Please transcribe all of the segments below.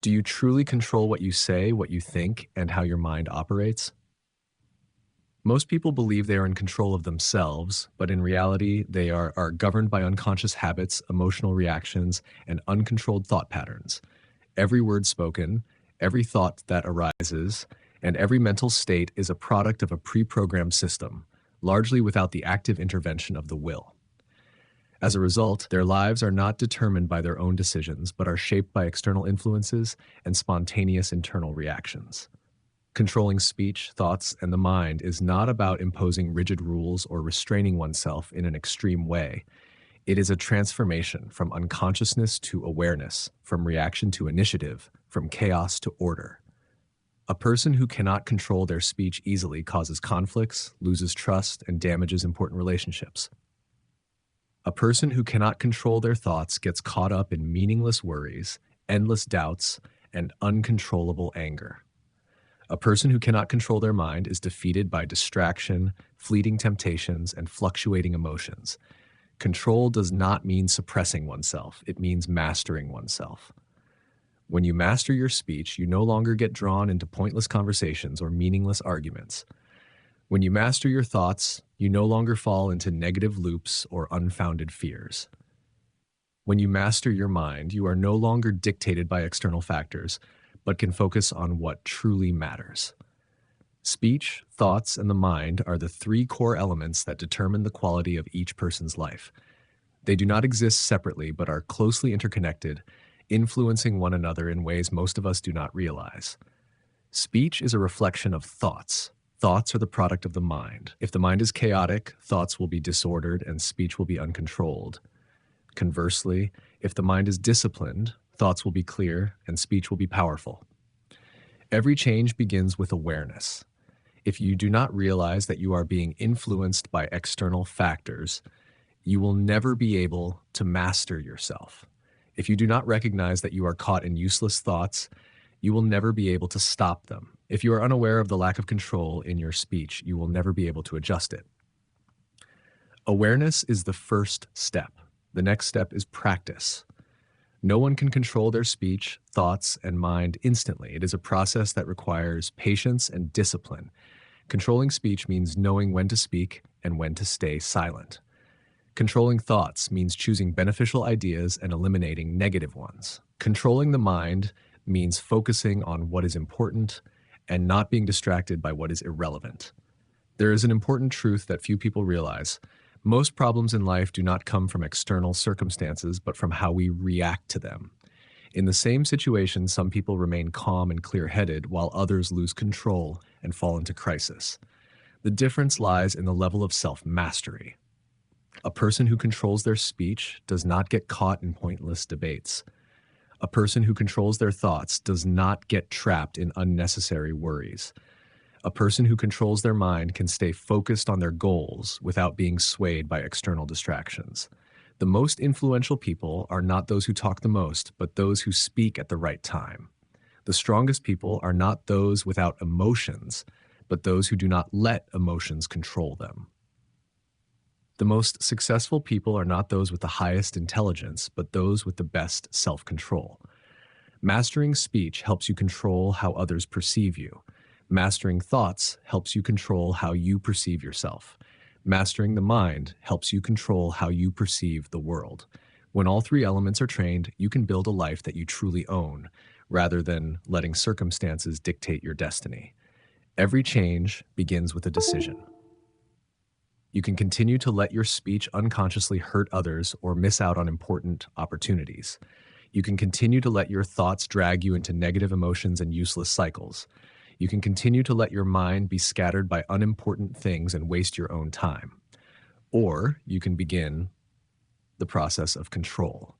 Do you truly control what you say, what you think, and how your mind operates? Most people believe they are in control of themselves, but in reality, they are governed by unconscious habits, emotional reactions, and uncontrolled thought patterns. Every word spoken, every thought that arises, and every mental state is a product of a pre programmed system, largely without the active intervention of the will. As a result, their lives are not determined by their own decisions, but are shaped by external influences and spontaneous internal reactions. Controlling speech, thoughts, and the mind is not about imposing rigid rules or restraining oneself in an extreme way. It is a transformation from unconsciousness to awareness, from reaction to initiative, from chaos to order. A person who cannot control their speech easily causes conflicts, loses trust, and damages important relationships. A person who cannot control their thoughts gets caught up in meaningless worries, endless doubts, and uncontrollable anger. A person who cannot control their mind is defeated by distraction, fleeting temptations, and fluctuating emotions. Control does not mean suppressing oneself, it means mastering oneself. When you master your speech, you no longer get drawn into pointless conversations or meaningless arguments. When you master your thoughts, you no longer fall into negative loops or unfounded fears. When you master your mind, you are no longer dictated by external factors, but can focus on what truly matters. Speech, thoughts, and the mind are the three core elements that determine the quality of each person's life. They do not exist separately, but are closely interconnected, influencing one another in ways most of us do not realize. Speech is a reflection of thoughts. Thoughts are the product of the mind. If the mind is chaotic, thoughts will be disordered and speech will be uncontrolled. Conversely, if the mind is disciplined, thoughts will be clear and speech will be powerful. Every change begins with awareness. If you do not realize that you are being influenced by external factors, you will never be able to master yourself. If you do not recognize that you are caught in useless thoughts, you will never be able to stop them. If you are unaware of the lack of control in your speech, you will never be able to adjust it. Awareness is the first step. The next step is practice. No one can control their speech, thoughts, and mind instantly. It is a process that requires patience and discipline. Controlling speech means knowing when to speak and when to stay silent. Controlling thoughts means choosing beneficial ideas and eliminating negative ones. Controlling the mind means focusing on what is important and not being distracted by what is irrelevant. There is an important truth that few people realize. Most problems in life do not come from external circumstances, but from how we react to them. In the same situation, some people remain calm and clear-headed, while others lose control and fall into crisis. The difference lies in the level of self-mastery. A person who controls their speech does not get caught in pointless debates. A person who controls their thoughts does not get trapped in unnecessary worries. A person who controls their mind can stay focused on their goals without being swayed by external distractions. The most influential people are not those who talk the most, but those who speak at the right time. The strongest people are not those without emotions, but those who do not let emotions control them. The most successful people are not those with the highest intelligence, but those with the best self-control. Mastering speech helps you control how others perceive you. Mastering thoughts helps you control how you perceive yourself. Mastering the mind helps you control how you perceive the world. When all three elements are trained, you can build a life that you truly own, rather than letting circumstances dictate your destiny. Every change begins with a decision. You can continue to let your speech unconsciously hurt others or miss out on important opportunities. You can continue to let your thoughts drag you into negative emotions and useless cycles. You can continue to let your mind be scattered by unimportant things and waste your own time. Or you can begin the process of control.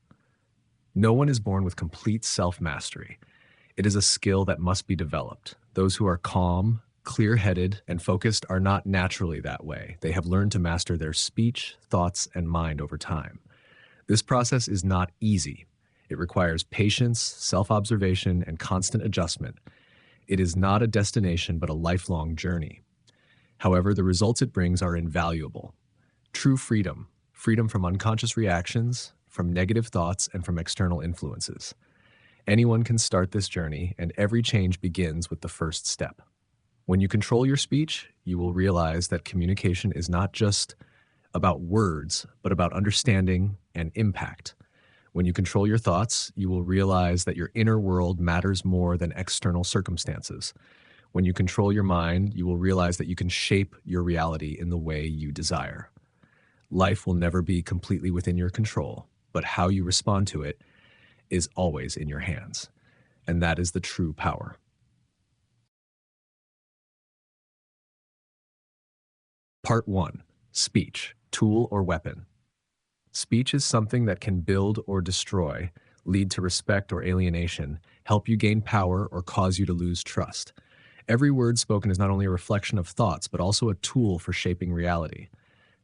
No one is born with complete self-mastery. It is a skill that must be developed. Those who are calm, clear-headed, and focused are not naturally that way. They have learned to master their speech, thoughts, and mind over time. This process is not easy. It requires patience, self-observation, and constant adjustment. It is not a destination, but a lifelong journey. However, the results it brings are invaluable. True freedom, freedom from unconscious reactions, from negative thoughts, and from external influences. Anyone can start this journey, and every change begins with the first step. When you control your speech, you will realize that communication is not just about words, but about understanding and impact. When you control your thoughts, you will realize that your inner world matters more than external circumstances. When you control your mind, you will realize that you can shape your reality in the way you desire. Life will never be completely within your control, but how you respond to it is always in your hands. And that is the true power. Part 1. Speech, tool or weapon. Speech is something that can build or destroy, lead to respect or alienation, help you gain power, or cause you to lose trust. Every word spoken is not only a reflection of thoughts, but also a tool for shaping reality.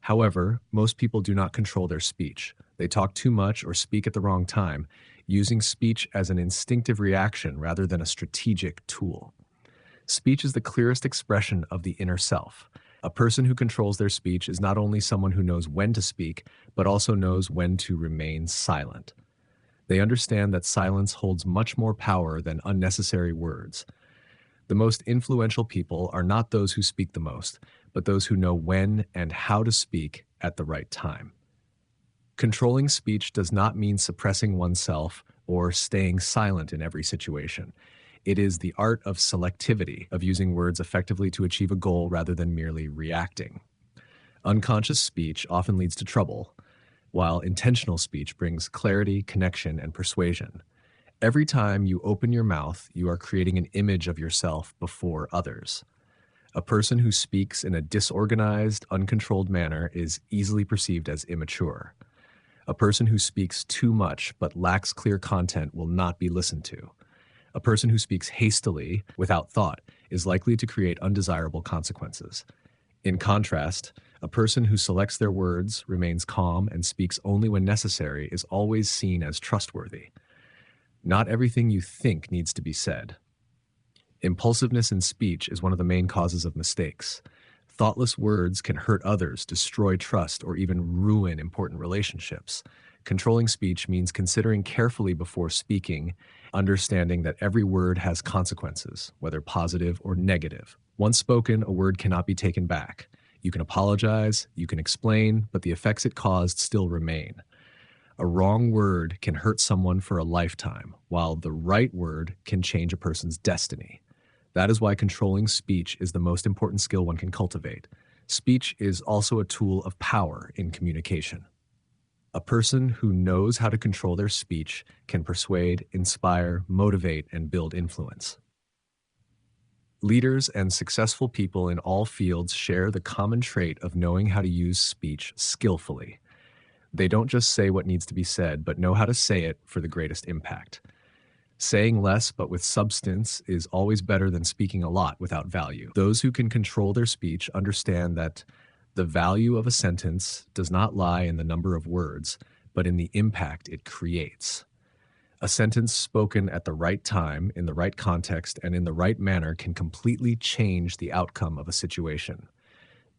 However, most people do not control their speech. They talk too much or speak at the wrong time, using speech as an instinctive reaction rather than a strategic tool. Speech is the clearest expression of the inner self. A person who controls their speech is not only someone who knows when to speak, but also knows when to remain silent. They understand that silence holds much more power than unnecessary words. The most influential people are not those who speak the most, but those who know when and how to speak at the right time. Controlling speech does not mean suppressing oneself or staying silent in every situation. It is the art of selectivity, of using words effectively to achieve a goal rather than merely reacting. Unconscious speech often leads to trouble, while intentional speech brings clarity, connection, and persuasion. Every time you open your mouth, you are creating an image of yourself before others. A person who speaks in a disorganized, uncontrolled manner is easily perceived as immature. A person who speaks too much but lacks clear content will not be listened to. A person who speaks hastily, without thought, is likely to create undesirable consequences. In contrast, a person who selects their words, remains calm, and speaks only when necessary is always seen as trustworthy. Not everything you think needs to be said. Impulsiveness in speech is one of the main causes of mistakes. Thoughtless words can hurt others, destroy trust, or even ruin important relationships. Controlling speech means considering carefully before speaking, understanding that every word has consequences, whether positive or negative. Once spoken, a word cannot be taken back. You can apologize, you can explain, but the effects it caused still remain. A wrong word can hurt someone for a lifetime, while the right word can change a person's destiny. That is why controlling speech is the most important skill one can cultivate. Speech is also a tool of power in communication. A person who knows how to control their speech can persuade, inspire, motivate, and build influence. Leaders and successful people in all fields share the common trait of knowing how to use speech skillfully. They don't just say what needs to be said, but know how to say it for the greatest impact. Saying less but with substance is always better than speaking a lot without value. Those who can control their speech understand that the value of a sentence does not lie in the number of words, but in the impact it creates. A sentence spoken at the right time, in the right context, and in the right manner can completely change the outcome of a situation.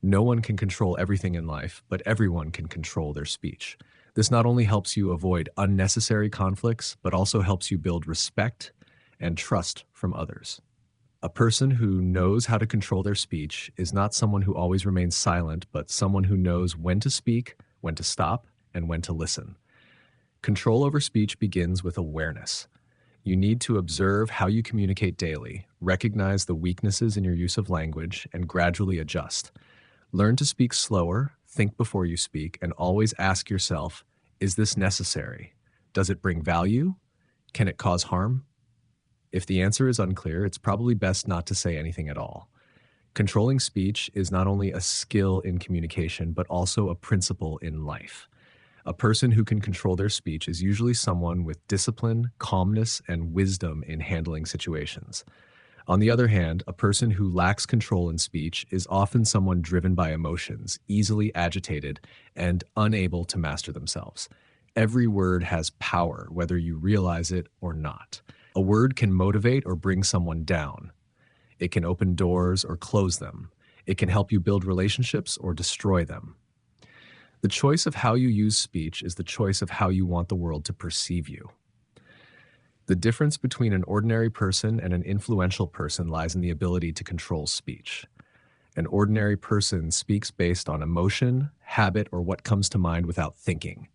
No one can control everything in life, but everyone can control their speech. This not only helps you avoid unnecessary conflicts, but also helps you build respect and trust from others. A person who knows how to control their speech is not someone who always remains silent, but someone who knows when to speak, when to stop, and when to listen. Control over speech begins with awareness. You need to observe how you communicate daily, recognize the weaknesses in your use of language, and gradually adjust. Learn to speak slower, think before you speak, and always ask yourself, is this necessary? Does it bring value? Can it cause harm? If the answer is unclear, it's probably best not to say anything at all. Controlling speech is not only a skill in communication, but also a principle in life. A person who can control their speech is usually someone with discipline, calmness, and wisdom in handling situations. On the other hand, a person who lacks control in speech is often someone driven by emotions, easily agitated, and unable to master themselves. Every word has power, whether you realize it or not. A word can motivate or bring someone down. It can open doors or close them. It can help you build relationships or destroy them. The choice of how you use speech is the choice of how you want the world to perceive you. The difference between an ordinary person and an influential person lies in the ability to control speech. An ordinary person speaks based on emotion, habit, or what comes to mind without thinking.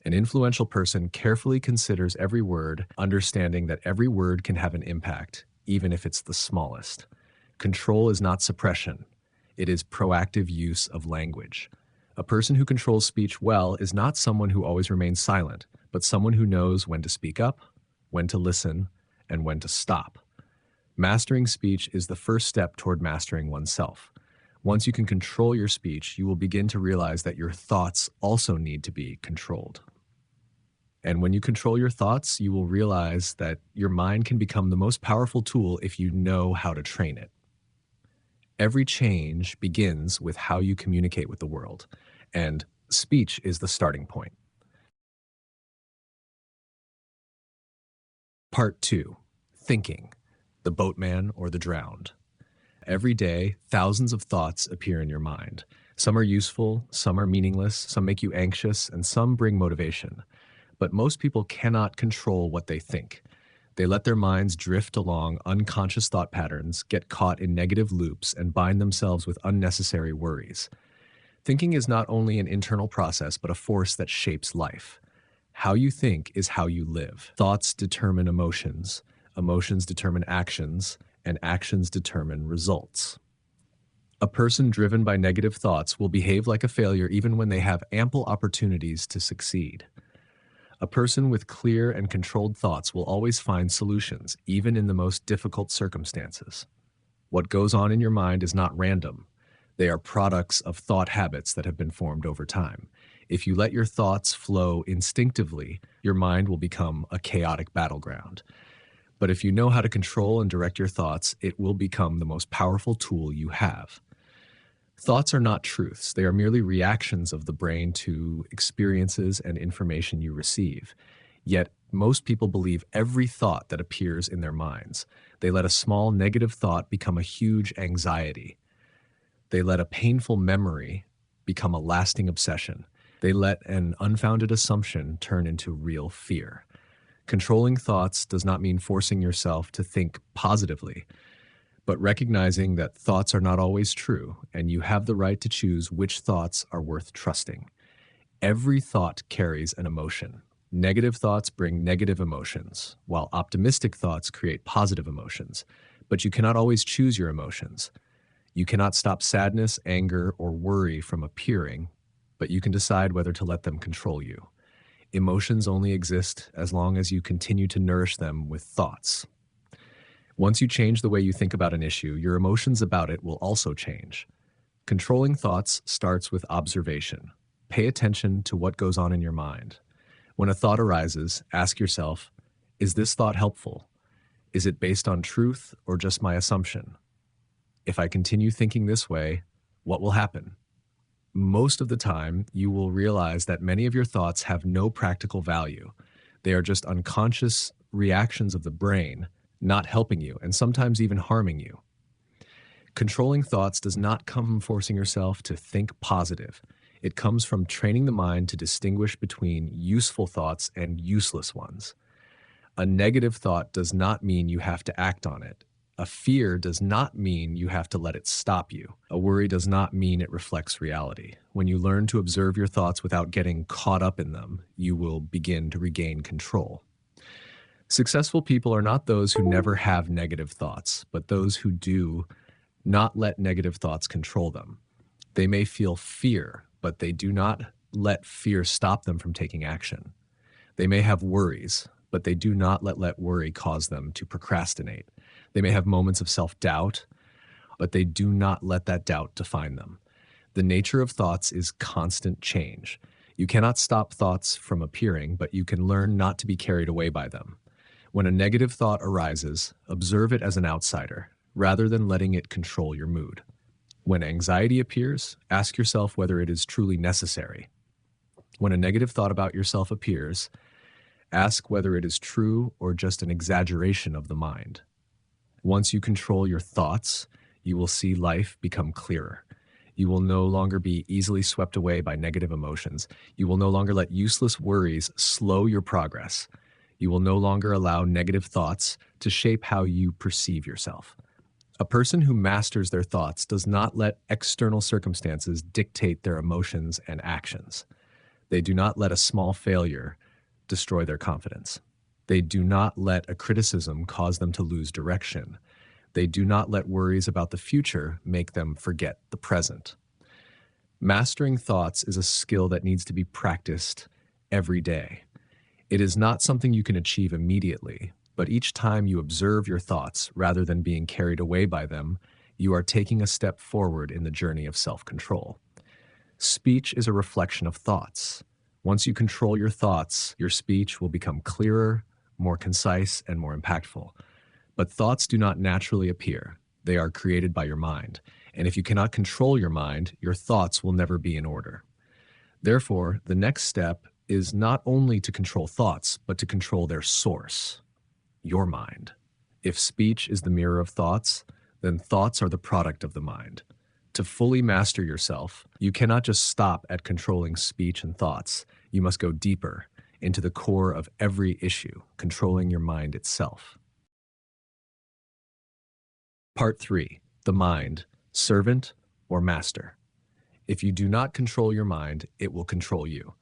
An influential person carefully considers every word, understanding that every word can have an impact, even if it's the smallest. Control is not suppression. It is proactive use of language. A person who controls speech well is not someone who always remains silent, but someone who knows when to speak up, when to listen, and when to stop. Mastering speech is the first step toward mastering oneself. Once you can control your speech, you will begin to realize that your thoughts also need to be controlled. And when you control your thoughts, you will realize that your mind can become the most powerful tool if you know how to train it. Every change begins with how you communicate with the world, and speech is the starting point. Part 2. Thinking, the boatman or the drowned. Every day, thousands of thoughts appear in your mind. Some are useful, some are meaningless, some make you anxious, and some bring motivation. But most people cannot control what they think. They let their minds drift along unconscious thought patterns, get caught in negative loops, and bind themselves with unnecessary worries. Thinking is not only an internal process, but a force that shapes life. How you think is how you live. Thoughts determine emotions, emotions determine actions, and actions determine results. A person driven by negative thoughts will behave like a failure even when they have ample opportunities to succeed. A person with clear and controlled thoughts will always find solutions, even in the most difficult circumstances. What goes on in your mind is not random. They are products of thought habits that have been formed over time. If you let your thoughts flow instinctively, your mind will become a chaotic battleground. But if you know how to control and direct your thoughts, it will become the most powerful tool you have. Thoughts are not truths. They are merely reactions of the brain to experiences and information you receive. Yet, most people believe every thought that appears in their minds. They let a small negative thought become a huge anxiety. They let a painful memory become a lasting obsession. They let an unfounded assumption turn into real fear. Controlling thoughts does not mean forcing yourself to think positively, but recognizing that thoughts are not always true, and you have the right to choose which thoughts are worth trusting. Every thought carries an emotion. Negative thoughts bring negative emotions, while optimistic thoughts create positive emotions. But you cannot always choose your emotions. You cannot stop sadness, anger, or worry from appearing, but you can decide whether to let them control you. Emotions only exist as long as you continue to nourish them with thoughts. Once you change the way you think about an issue, your emotions about it will also change. Controlling thoughts starts with observation. Pay attention to what goes on in your mind. When a thought arises, ask yourself, is this thought helpful? Is it based on truth or just my assumption? If I continue thinking this way, what will happen? Most of the time, you will realize that many of your thoughts have no practical value. They are just unconscious reactions of the brain, not helping you, and sometimes even harming you. Controlling thoughts does not come from forcing yourself to think positive. It comes from training the mind to distinguish between useful thoughts and useless ones. A negative thought does not mean you have to act on it. A fear does not mean you have to let it stop you. A worry does not mean it reflects reality. When you learn to observe your thoughts without getting caught up in them, you will begin to regain control. Successful people are not those who never have negative thoughts, but those who do not let negative thoughts control them. They may feel fear, but they do not let fear stop them from taking action. They may have worries, but they do not let worry cause them to procrastinate. They may have moments of self-doubt, but they do not let that doubt define them. The nature of thoughts is constant change. You cannot stop thoughts from appearing, but you can learn not to be carried away by them. When a negative thought arises, observe it as an outsider, rather than letting it control your mood. When anxiety appears, ask yourself whether it is truly necessary. When a negative thought about yourself appears, ask whether it is true or just an exaggeration of the mind. Once you control your thoughts, you will see life become clearer. You will no longer be easily swept away by negative emotions. You will no longer let useless worries slow your progress. You will no longer allow negative thoughts to shape how you perceive yourself. A person who masters their thoughts does not let external circumstances dictate their emotions and actions. They do not let a small failure destroy their confidence. They do not let a criticism cause them to lose direction. They do not let worries about the future make them forget the present. Mastering thoughts is a skill that needs to be practiced every day. It is not something you can achieve immediately, but each time you observe your thoughts rather than being carried away by them, you are taking a step forward in the journey of self-control. Speech is a reflection of thoughts. Once you control your thoughts, your speech will become clearer, more concise, and more impactful. But thoughts do not naturally appear. They are created by your mind. And if you cannot control your mind, your thoughts will never be in order. Therefore, the next step is not only to control thoughts, but to control their source, your mind. If speech is the mirror of thoughts, then thoughts are the product of the mind. To fully master yourself, you cannot just stop at controlling speech and thoughts. You must go deeper into the core of every issue, controlling your mind itself. Part 3. The mind, servant or master. If you do not control your mind, it will control you.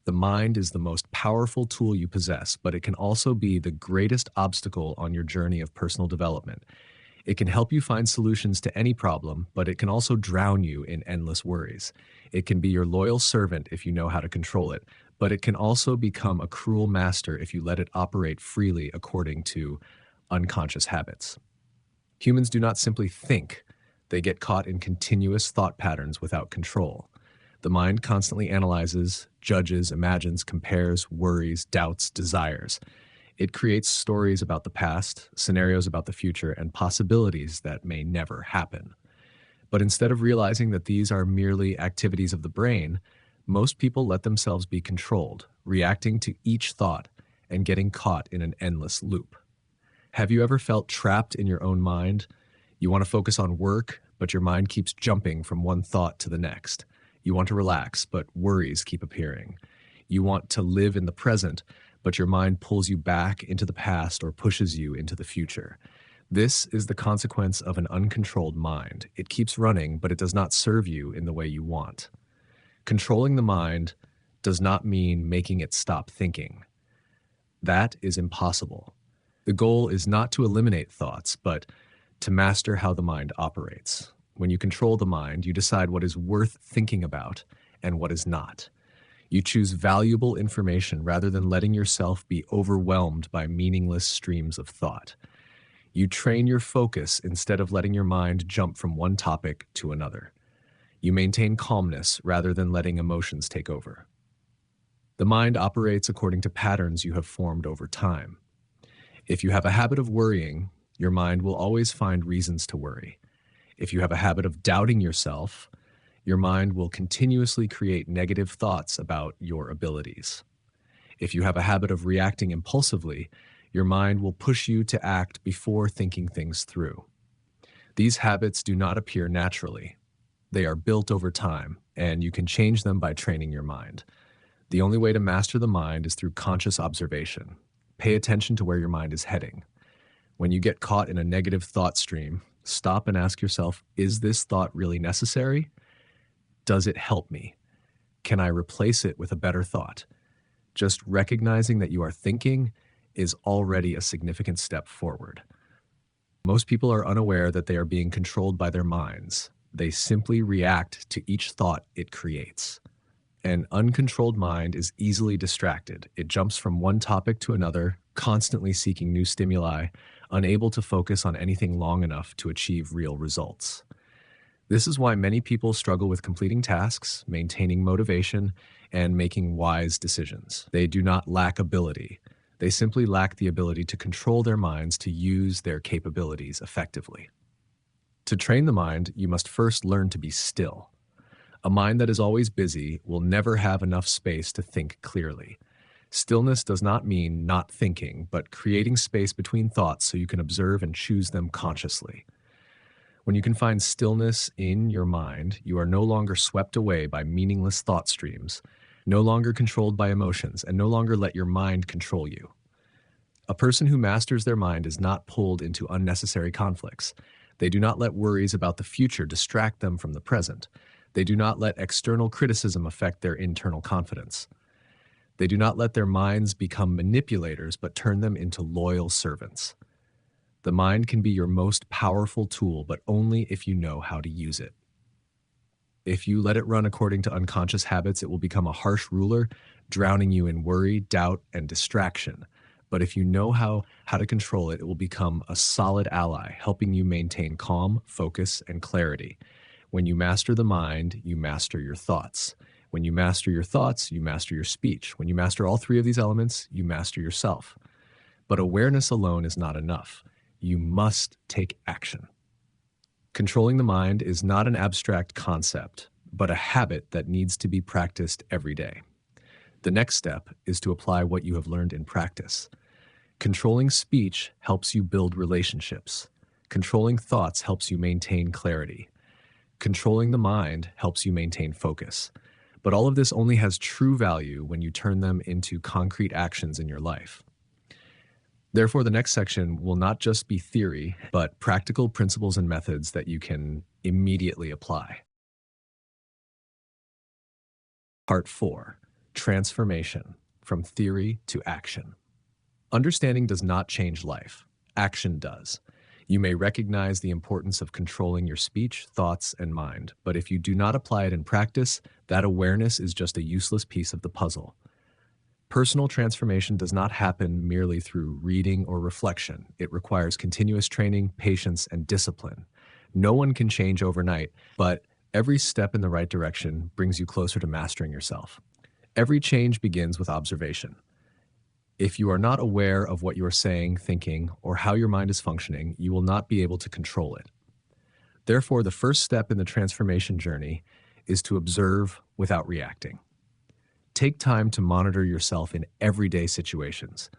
The mind is the most powerful tool you possess, but it can also be the greatest obstacle on your journey of personal development. It can help you find solutions to any problem, but it can also drown you in endless worries. It can be your loyal servant if you know how to control it, but it can also become a cruel master if you let it operate freely according to unconscious habits. Humans do not simply think, they get caught in continuous thought patterns without control. The mind constantly analyzes, judges, imagines, compares, worries, doubts, desires. It creates stories about the past, scenarios about the future, and possibilities that may never happen. But instead of realizing that these are merely activities of the brain, most people let themselves be controlled, reacting to each thought and getting caught in an endless loop. Have you ever felt trapped in your own mind? You want to focus on work, but your mind keeps jumping from one thought to the next. You want to relax, but worries keep appearing. You want to live in the present, but your mind pulls you back into the past or pushes you into the future. This is the consequence of an uncontrolled mind. It keeps running, but it does not serve you in the way you want. Controlling the mind does not mean making it stop thinking. That is impossible. The goal is not to eliminate thoughts, but to master how the mind operates. When you control the mind, you decide what is worth thinking about and what is not. You choose valuable information rather than letting yourself be overwhelmed by meaningless streams of thought. You train your focus instead of letting your mind jump from one topic to another. You maintain calmness rather than letting emotions take over. The mind operates according to patterns you have formed over time. If you have a habit of worrying, your mind will always find reasons to worry. If you have a habit of doubting yourself, your mind will continuously create negative thoughts about your abilities. If you have a habit of reacting impulsively, your mind will push you to act before thinking things through. These habits do not appear naturally. They are built over time, and you can change them by training your mind. The only way to master the mind is through conscious observation. Pay attention to where your mind is heading. When you get caught in a negative thought stream, stop and ask yourself, is this thought really necessary? Does it help me? Can I replace it with a better thought? Just recognizing that you are thinking is already a significant step forward. Most people are unaware that they are being controlled by their minds. They simply react to each thought it creates. An uncontrolled mind is easily distracted. It jumps from one topic to another, constantly seeking new stimuli, unable to focus on anything long enough to achieve real results. This is why many people struggle with completing tasks, maintaining motivation, and making wise decisions. They do not lack ability. They simply lack the ability to control their minds to use their capabilities effectively. To train the mind, you must first learn to be still. A mind that is always busy will never have enough space to think clearly. Stillness does not mean not thinking, but creating space between thoughts so you can observe and choose them consciously. When you can find stillness in your mind, you are no longer swept away by meaningless thought streams, no longer controlled by emotions, and no longer let your mind control you. A person who masters their mind is not pulled into unnecessary conflicts. They do not let worries about the future distract them from the present. They do not let external criticism affect their internal confidence. They do not let their minds become manipulators, but turn them into loyal servants. The mind can be your most powerful tool, but only if you know how to use it. If you let it run according to unconscious habits, it will become a harsh ruler, drowning you in worry, doubt, and distraction. But if you know how to control it, it will become a solid ally, helping you maintain calm, focus, and clarity. When you master the mind, you master your thoughts. When you master your thoughts, you master your speech. When you master all three of these elements, you master yourself. But awareness alone is not enough. You must take action. Controlling the mind is not an abstract concept, but a habit that needs to be practiced every day. The next step is to apply what you have learned in practice. Controlling speech helps you build relationships. Controlling thoughts helps you maintain clarity. Controlling the mind helps you maintain focus. But all of this only has true value when you turn them into concrete actions in your life. Therefore, the next section will not just be theory, but practical principles and methods that you can immediately apply. Part 4. Transformation, from theory to action. Understanding does not change life. Action does. You may recognize the importance of controlling your speech, thoughts, and mind, but if you do not apply it in practice, that awareness is just a useless piece of the puzzle. Personal transformation does not happen merely through reading or reflection. It requires continuous training, patience, and discipline. No one can change overnight, but every step in the right direction brings you closer to mastering yourself. Every change begins with observation. If you are not aware of what you are saying, thinking, or how your mind is functioning, you will not be able to control it. Therefore, the first step in the transformation journey is to observe without reacting. Take time to monitor yourself in everyday situations.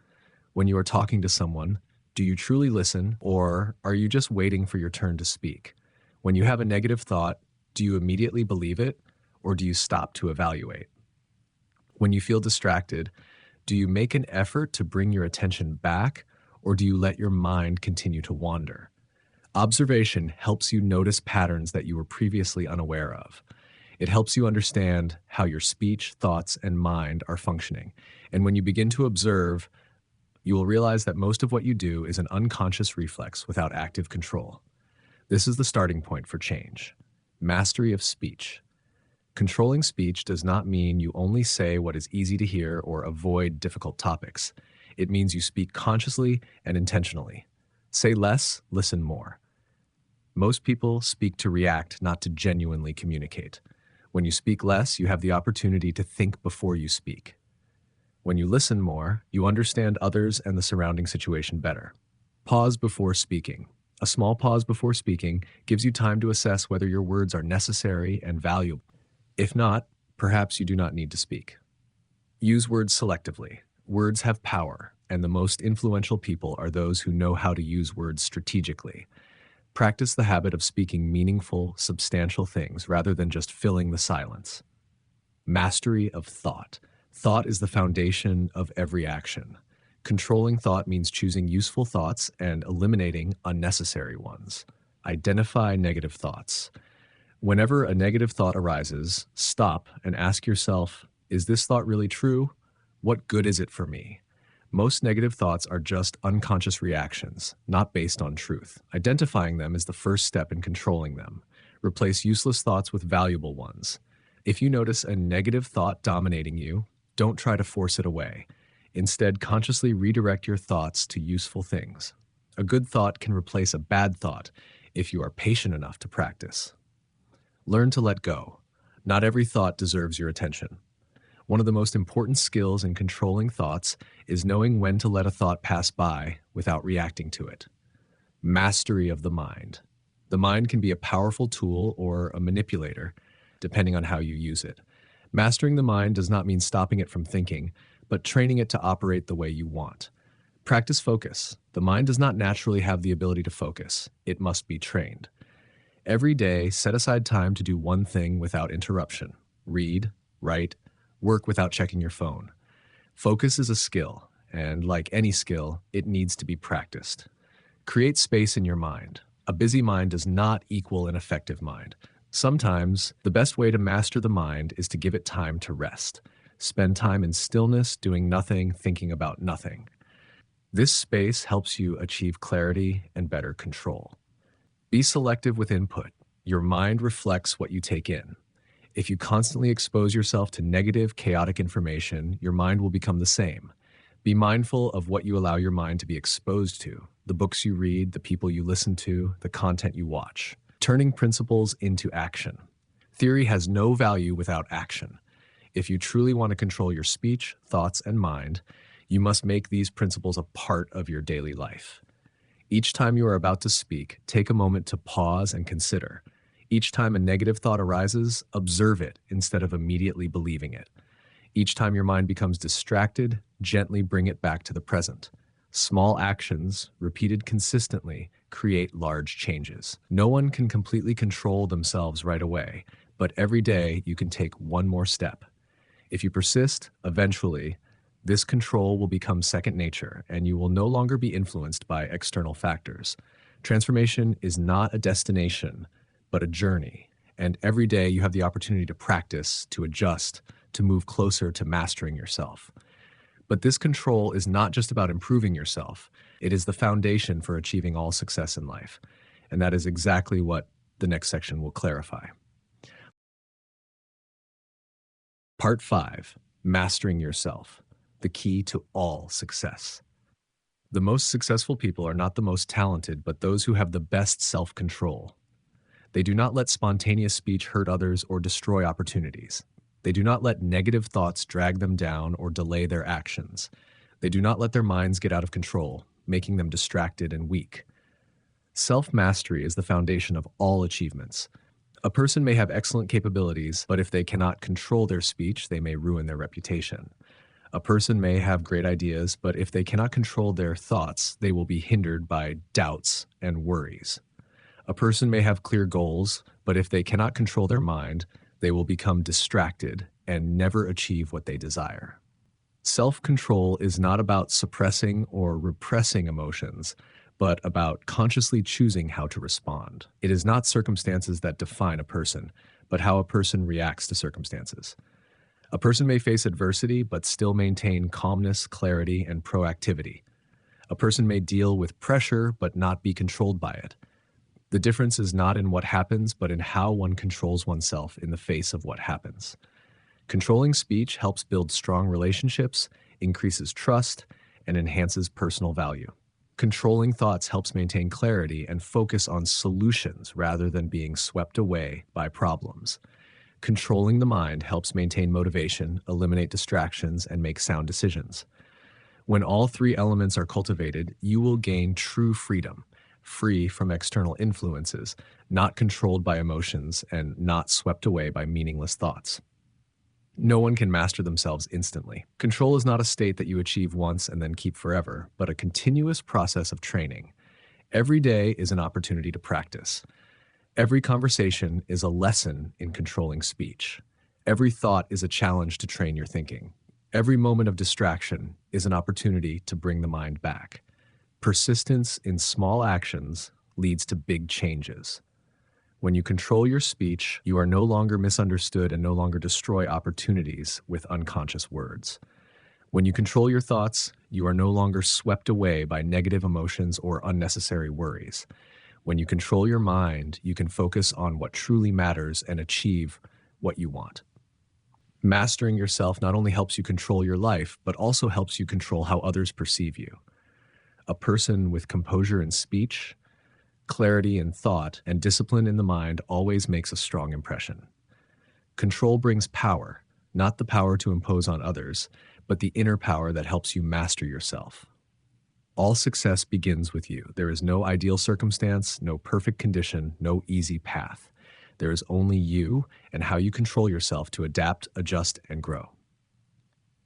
When you are talking to someone, do you truly listen, or are you just waiting for your turn to speak? When you have a negative thought, do you immediately believe it, or do you stop to evaluate? When you feel distracted, do you make an effort to bring your attention back, or do you let your mind continue to wander? Observation helps you notice patterns that you were previously unaware of. It helps you understand how your speech, thoughts, and mind are functioning. And when you begin to observe, you will realize that most of what you do is an unconscious reflex without active control. This is the starting point for change. Mastery of speech. Controlling speech does not mean you only say what is easy to hear or avoid difficult topics. It means you speak consciously and intentionally. Say less, listen more. Most people speak to react, not to genuinely communicate. When you speak less, you have the opportunity to think before you speak. When you listen more, you understand others and the surrounding situation better. Pause before speaking. A small pause before speaking gives you time to assess whether your words are necessary and valuable. If not, perhaps you do not need to speak. Use words selectively. Words have power, and the most influential people are those who know how to use words strategically. Practice the habit of speaking meaningful, substantial things rather than just filling the silence. Mastery of thought. Thought is the foundation of every action. Controlling thought means choosing useful thoughts and eliminating unnecessary ones. Identify negative thoughts. Whenever a negative thought arises, stop and ask yourself, is this thought really true? What good is it for me? Most negative thoughts are just unconscious reactions, not based on truth. Identifying them is the first step in controlling them. Replace useless thoughts with valuable ones. If you notice a negative thought dominating you, don't try to force it away. Instead, consciously redirect your thoughts to useful things. A good thought can replace a bad thought if you are patient enough to practice. Learn to let go. Not every thought deserves your attention. One of the most important skills in controlling thoughts is knowing when to let a thought pass by without reacting to it. Mastery of the mind. The mind can be a powerful tool or a manipulator, depending on how you use it. Mastering the mind does not mean stopping it from thinking, but training it to operate the way you want. Practice focus. The mind does not naturally have the ability to focus. It must be trained. Every day, set aside time to do one thing without interruption. Read, write, work without checking your phone. Focus is a skill, and like any skill, it needs to be practiced. Create space in your mind. A busy mind does not equal an effective mind. Sometimes, the best way to master the mind is to give it time to rest. Spend time in stillness, doing nothing, thinking about nothing. This space helps you achieve clarity and better control. Be selective with input. Your mind reflects what you take in. If you constantly expose yourself to negative, chaotic information, your mind will become the same. Be mindful of what you allow your mind to be exposed to, the books you read, the people you listen to, the content you watch. Turning principles into action. Theory has no value without action. If you truly want to control your speech, thoughts, and mind, you must make these principles a part of your daily life. Each time you are about to speak, take a moment to pause and consider. Each time a negative thought arises, observe it instead of immediately believing it. Each time your mind becomes distracted, gently bring it back to the present. Small actions, repeated consistently, create large changes. No one can completely control themselves right away, but every day you can take one more step. If you persist, eventually, this control will become second nature, and you will no longer be influenced by external factors. Transformation is not a destination, but a journey. And every day you have the opportunity to practice, to adjust, to move closer to mastering yourself. But this control is not just about improving yourself. It is the foundation for achieving all success in life. And that is exactly what the next section will clarify. Part 5, Mastering Yourself, the key to all success. The most successful people are not the most talented, but those who have the best self-control. They do not let spontaneous speech hurt others or destroy opportunities. They do not let negative thoughts drag them down or delay their actions. They do not let their minds get out of control, making them distracted and weak. Self-mastery is the foundation of all achievements. A person may have excellent capabilities, but if they cannot control their speech, they may ruin their reputation. A person may have great ideas, but if they cannot control their thoughts, they will be hindered by doubts and worries. A person may have clear goals, but if they cannot control their mind, they will become distracted and never achieve what they desire. Self-control is not about suppressing or repressing emotions, but about consciously choosing how to respond. It is not circumstances that define a person, but how a person reacts to circumstances. A person may face adversity, but still maintain calmness, clarity, and proactivity. A person may deal with pressure, but not be controlled by it. The difference is not in what happens, but in how one controls oneself in the face of what happens. Controlling speech helps build strong relationships, increases trust, and enhances personal value. Controlling thoughts helps maintain clarity and focus on solutions rather than being swept away by problems. Controlling the mind helps maintain motivation, eliminate distractions, and make sound decisions. When all three elements are cultivated, you will gain true freedom, free from external influences, not controlled by emotions, and not swept away by meaningless thoughts. No one can master themselves instantly. Control is not a state that you achieve once and then keep forever, but a continuous process of training. Every day is an opportunity to practice. Every conversation is a lesson in controlling speech. Every thought is a challenge to train your thinking. Every moment of distraction is an opportunity to bring the mind back. Persistence in small actions leads to big changes. When you control your speech, you are no longer misunderstood and no longer destroy opportunities with unconscious words. When you control your thoughts, you are no longer swept away by negative emotions or unnecessary worries. When you control your mind, you can focus on what truly matters and achieve what you want. Mastering yourself not only helps you control your life, but also helps you control how others perceive you. A person with composure in speech, clarity in thought, and discipline in the mind always makes a strong impression. Control brings power, not the power to impose on others, but the inner power that helps you master yourself. All success begins with you. There is no ideal circumstance, no perfect condition, no easy path. There is only you and how you control yourself to adapt, adjust, and grow.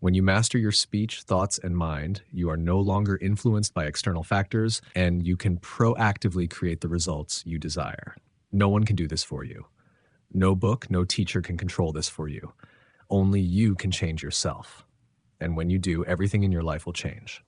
When you master your speech, thoughts, and mind, you are no longer influenced by external factors, and you can proactively create the results you desire. No one can do this for you. No book, no teacher can control this for you. Only you can change yourself. And when you do, everything in your life will change.